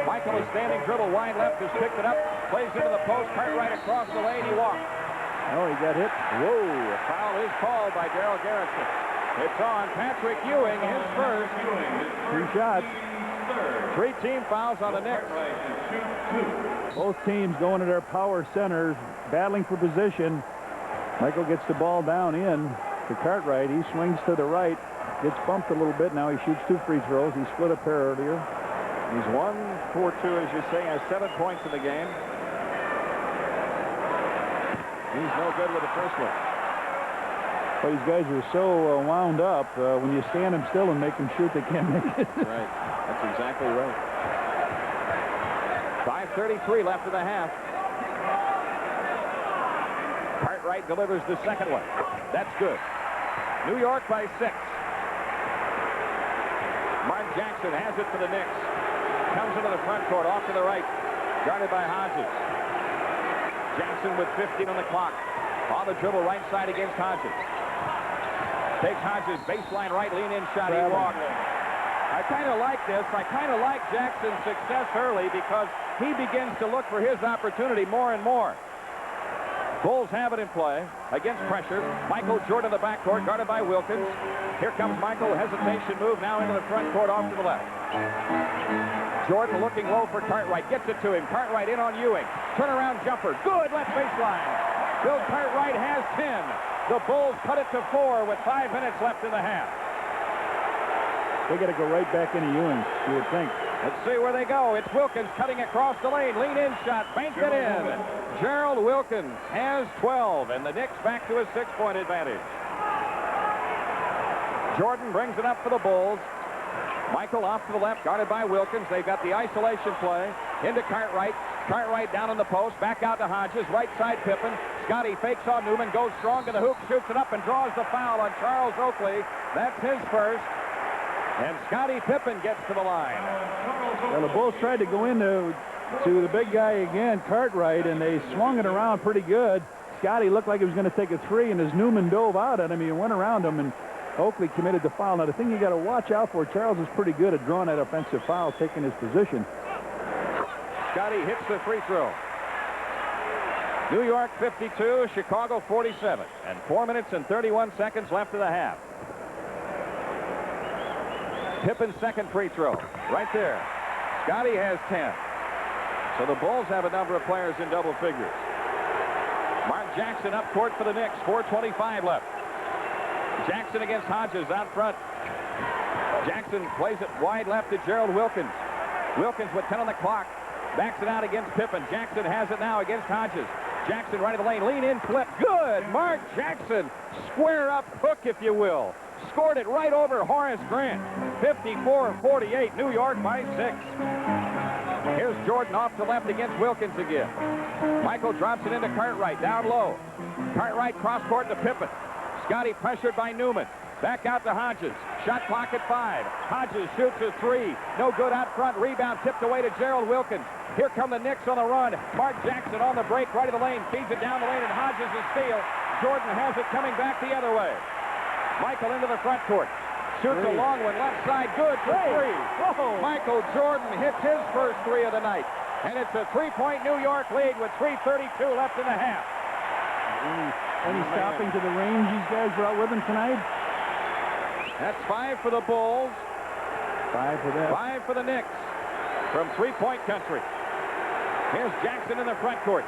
Michael is standing dribble wide left, has picked it up, plays into the post, Cartwright across the lane, he walks. Oh, he got hit. Whoa, a foul is called by Daryl Garrison. It's on Patrick Ewing, his first. 2 shots. 3 team fouls on the Knicks. Both teams going to their power centers, battling for position. Michael gets the ball down in to Cartwright. He swings to the right, gets bumped a little bit. Now he shoots 2 free throws. He split a pair earlier. He's 1 for 2, as you say, has 7 points in the game. He's no good with the first one. Well, these guys are so wound up. When you stand them still and make them shoot, they can't make it. Right. That's exactly right. 5:33 left in the half. Cartwright delivers the second one. That's good. New York by 6. Mark Jackson has it for the Knicks. Comes into the front court, off to the right. Guarded by Hodges. Jackson with 15 on the clock. On the dribble, right side against Hodges. Takes Hodges, baseline right, lean-in shot. He walks. I kind of like this. I kind of like Jackson's success early because he begins to look for his opportunity more and more. Bulls have it in play. Against pressure. Michael Jordan in the backcourt, guarded by Wilkins. Here comes Michael. Hesitation move now into the front court off to the left. Jordan looking low for Cartwright. Gets it to him. Cartwright in on Ewing. Turnaround jumper. Good left baseline. Bill Cartwright has 10. The Bulls cut it to 4 with 5 minutes left in the half. They got to go right back into Ewing, you would think. Let's see where they go. It's Wilkins cutting across the lane. Lean-in shot. Banked it in. Gerald Wilkins has 12, and the Knicks back to a 6-point advantage. Jordan brings it up for the Bulls. Michael off to the left, guarded by Wilkins. They've got the isolation play. Into Cartwright. Cartwright down on the post. Back out to Hodges. Right side Pippen. Scotty fakes on Newman. Goes strong to the hoop. Shoots it up and draws the foul on Charles Oakley. That's his first. And Scotty Pippen gets to the line. Well, the Bulls tried to go into the big guy again, Cartwright, and they swung it around pretty good. Scotty looked like he was going to take a three, and as Newman dove out at him, he went around him, and Oakley committed the foul. Now, the thing you got to watch out for, Charles is pretty good at drawing that offensive foul, taking his position. Scotty hits the free throw. New York 52, Chicago 47, and 4 minutes and 31 seconds left of the half. Pippen's second free throw, right there. Scotty has 10. So the Bulls have a number of players in double figures. Mark Jackson up court for the Knicks, 4:25 left. Jackson against Hodges out front. Jackson plays it wide left to Gerald Wilkins. Wilkins with 10 on the clock. Backs it out against Pippen. Jackson has it now against Hodges. Jackson right of the lane. Lean in, flip. Good. Mark Jackson. Square up hook, if you will. Scored it right over Horace Grant. 54-48. New York by 6. Here's Jordan off to left against Wilkins again. Michael drops it into Cartwright. Down low. Cartwright cross court to Pippen. Scotty pressured by Newman. Back out to Hodges. Shot clock at 5. Hodges shoots a 3. No good out front. Rebound tipped away to Gerald Wilkins. Here come the Knicks on the run. Mark Jackson on the break right of the lane. Feeds it down the lane, and Hodges is steal. Jordan has it coming back the other way. Michael into the front court. Shoots a long one left side. Good for 3. Michael Jordan hits his first 3 of the night. And it's a 3-point New York lead with 3:32 left in the half. Any stopping to the range these guys brought with them tonight? That's 5 for the Bulls. 5 for them. 5 for the Knicks from three-point country. Here's Jackson in the front court.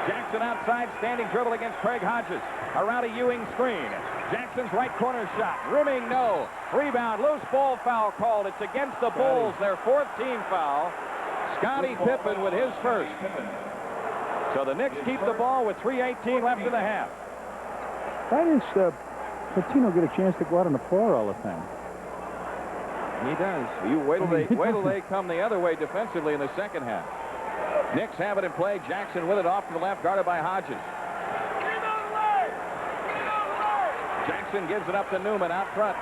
Jackson outside, standing dribble against Craig Hodges. Around a Ewing screen. Jackson's right corner shot. Rimming, no. Rebound, loose ball foul called. It's against the Bulls, their 4th team foul. Scotty Pippen with his first. So the Knicks keep the ball with 3:18 left in the half. Why does Patino get a chance to go out on the floor all the time? He does. You wait till they come the other way defensively in the second half. Knicks have it in play. Jackson with it off to the left, guarded by Hodges. Jackson gives it up to Newman out front.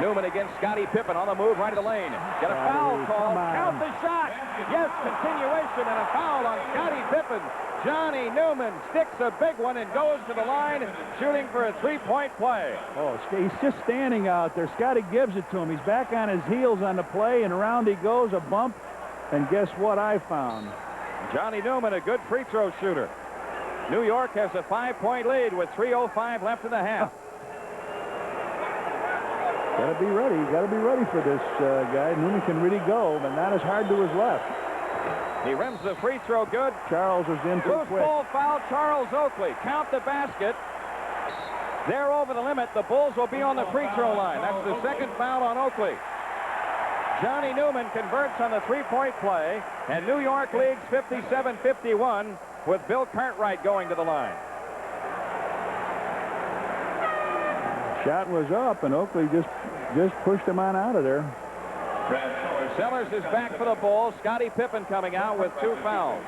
Newman against Scotty Pippen on the move right of the lane. Got a foul call. Count the shot. Yes, continuation and a foul on Scotty Pippen. Johnny Newman sticks a big one and goes to the line, shooting for a 3-point play. Oh, he's just standing out there. Scotty gives it to him. He's back on his heels on the play, and around he goes, a bump. And guess what I found? Johnny Newman, a good free throw shooter. New York has a 5-point lead with 3:05 left in the half. Got to be ready. Got to be ready for this guy. Newman can really go, but not as hard to his left. He rims the free throw good. Charles is in too Loose quick. ball foul, Charles Oakley. Count the basket. They're over the limit. The Bulls will be on the free throw line. That's the second foul on Oakley. Johnny Newman converts on the 3-point play, and New York leads 57-51 with Bill Cartwright going to the line. Shot was up, and Oakley just pushed him on out of there. Sellers is back for the Bulls. Scotty Pippen coming out with 2 fouls.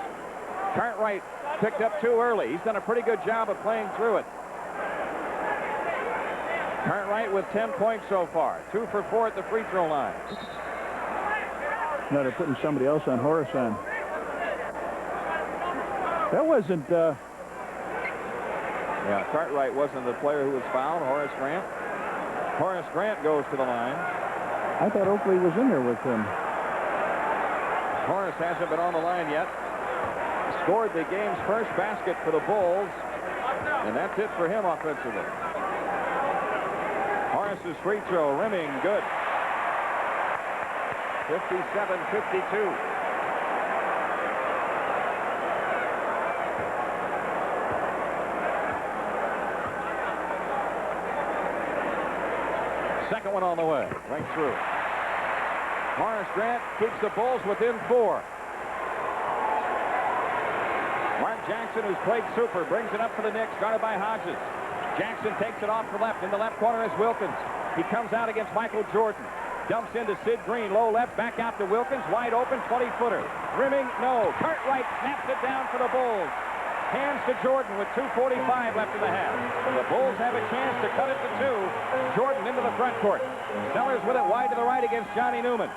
Cartwright picked up too early. He's done a pretty good job of playing through it. Cartwright with 10 points so far. 2 for 4 at the free throw line. No, they're putting somebody else on Horace on. That wasn't... Yeah, Cartwright wasn't the player who was fouled. Horace Grant. Horace Grant goes to the line. I thought Oakley was in there with him. Horace hasn't been on the line yet. scored the game's first basket for the Bulls, and that's it for him offensively. Horace's free throw, rimming, good. 57-52. Second one on the way, right through. Horace Grant keeps the Bulls within 4. Mark Jackson, who's played super, brings it up for the Knicks, guarded by Hodges. Jackson takes it off the left. In the left corner is Wilkins. He comes out against Michael Jordan. Dumps into Sid Green, low left, back out to Wilkins, wide open, 20-footer. Rimming, no. Cartwright snaps it down for the Bulls. Hands to Jordan with 2:45 left in the half. The Bulls have a chance to cut it to 2. Jordan into the front court. Sellers with it wide to the right against Johnny Newman.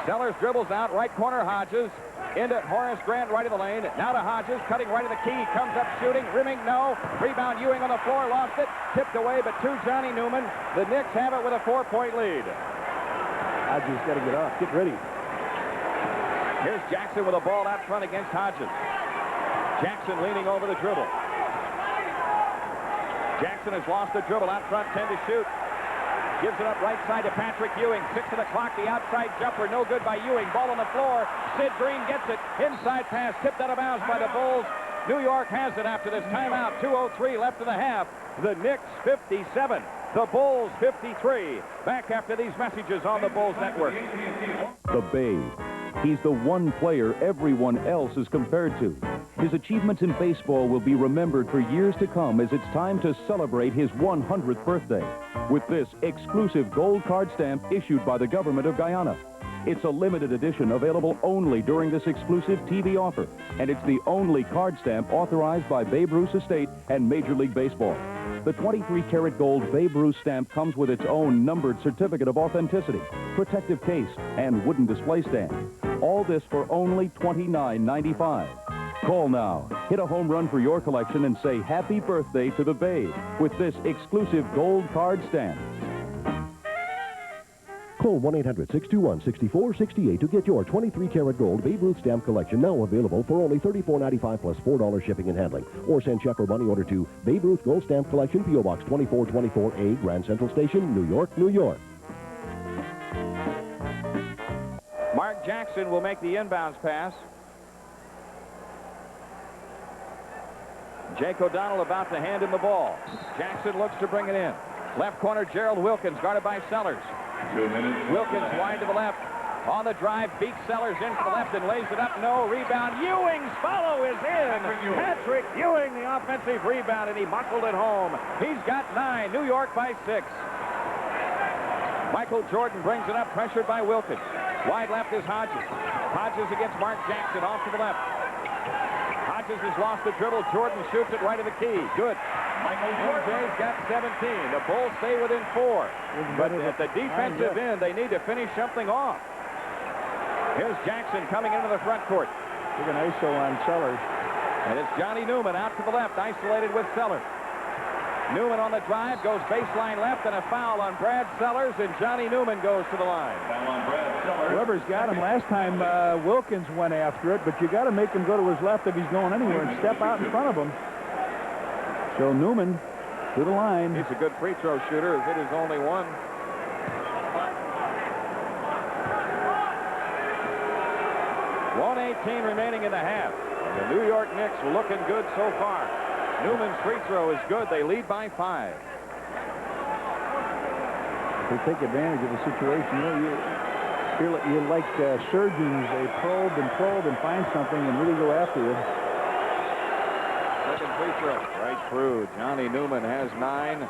Sellers dribbles out, right corner Hodges. Into Horace Grant, right of the lane. Now to Hodges, cutting right of the key. Comes up shooting, rimming, no. Rebound Ewing on the floor, lost it. Tipped away, but to Johnny Newman. The Knicks have it with a 4-point lead. Hodges got to get off. Get ready. Here's Jackson with a ball out front against Hodges. Jackson leaning over the dribble. Jackson has lost the dribble out front, 10 to shoot. Gives it up right side to Patrick Ewing. 6 to the clock, the outside jumper, no good by Ewing. Ball on the floor. Sid Green gets it. Inside pass, tipped out of bounds by the Bulls. New York has it after this timeout. 2:03 left in the half. The Knicks 57. The Bulls 53. Back after these messages on the Bulls Network. The Babe. He's the one player everyone else is compared to. His achievements in baseball will be remembered for years to come as it's time to celebrate his 100th birthday with this exclusive gold card stamp issued by the government of Guyana. It's a limited edition available only during this exclusive TV offer, and it's the only card stamp authorized by Babe Ruth's estate and Major League Baseball. The 23-karat gold Babe Ruth stamp comes with its own numbered certificate of authenticity, protective case, and wooden display stand. All this for only $29.95. Call now. Hit a home run for your collection and say happy birthday to the Babe with this exclusive gold card stamp. Call 1-800-621-6468 to get your 23-karat gold Babe Ruth stamp collection, now available for only $34.95 plus $4 shipping and handling. Or send check or money order to Babe Ruth Gold Stamp Collection, P.O. Box 2424A, Grand Central Station, New York, New York. Mark Jackson will make the inbounds pass. Jake O'Donnell about to hand him the ball. Jackson looks to bring it in. Left corner, Gerald Wilkins, guarded by Sellers. 2 minutes. Wilkins wide to the left. On the drive, beats Sellers in to the left and lays it up. No rebound. Ewing's follow is in. Patrick Ewing, the offensive rebound, and he buckled it home. He's got 9. New York by 6. Michael Jordan brings it up, pressured by Wilkins. Wide left is Hodges. Hodges against Mark Jackson, off to the left. Hodges has lost the dribble. Jordan shoots it right of the key. Good. MJ's got 17. The Bulls stay within 4. But at the defensive end, they need to finish something off. Here's Jackson coming into the front court. Took an ISO on Sellers. And it's Johnny Newman out to the left, isolated with Sellers. Newman on the drive, goes baseline left, and a foul on Brad Sellers, and Johnny Newman goes to the line. Whoever's got him. Last time Wilkins went after it, but you got to make him go to his left if he's going anywhere and step out in front of him. So Newman to the line. He's a good free throw shooter. Has hit his only one. $1:18 remaining in the half. The New York Knicks looking good so far. Newman's free throw is good. They lead by 5. They take advantage of the situation. You're like surgeons. They probe and find something and really go after you. Second free throw. Right through. Johnny Newman has 9.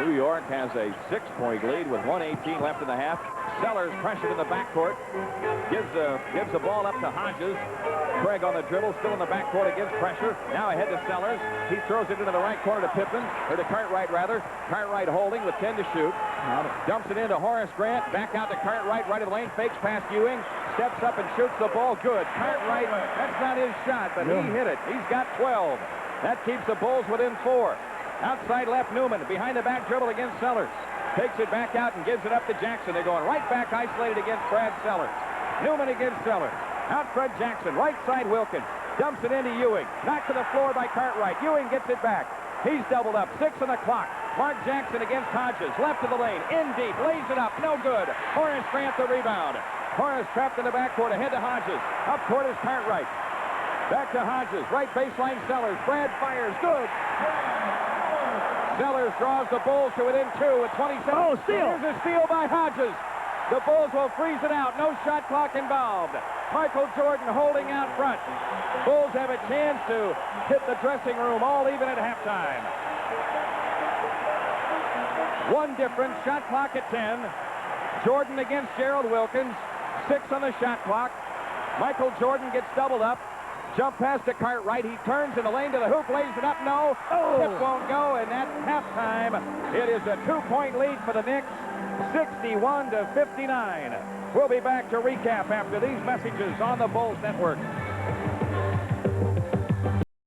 New York has a 6-point lead with 1:18 left in the half. Sellers pressured in the backcourt. Gives the ball up to Hodges. Craig on the dribble, still in the backcourt against pressure. Now ahead to Sellers. He throws it into the right corner to Pippen, or to Cartwright rather. Cartwright holding with 10 to shoot. Dumps it into Horace Grant. Back out to Cartwright, right of the lane. Fakes past Ewing. Steps up and shoots the ball. Good. Cartwright, that's not his shot, but he hit it. He's got 12. That keeps the Bulls within 4. Outside left, Newman. Behind the back dribble against Sellers. Takes it back out and gives it up to Jackson. They're going right back, isolated against Brad Sellers. Newman against Sellers. Out front, Jackson. Right side, Wilkins. Dumps it into Ewing. Knocked to the floor by Cartwright. Ewing gets it back. He's doubled up. 6 on the clock. Mark Jackson against Hodges. Left of the lane. In deep. Lays it up. No good. Horace Grant the rebound. Horace trapped in the backcourt. Ahead to Hodges. Up court is Cartwright. Back to Hodges. Right baseline Sellers. Brad fires. Good. Sellers draws the Bulls to within 2 with 27. Oh, steal. Here's a steal by Hodges. The Bulls will freeze it out. No shot clock involved. Michael Jordan holding out front. Bulls have a chance to hit the dressing room all even at halftime. One difference. Shot clock at 10. Jordan against Gerald Wilkins. 6 on the shot clock. Michael Jordan gets doubled up. Jump pass to Cartwright. He turns in the lane to the hoop, lays it up. No. Tip won't go, and that's halftime. It is a 2-point lead for the Knicks, 61-59. We'll be back to recap after these messages on the Bulls Network.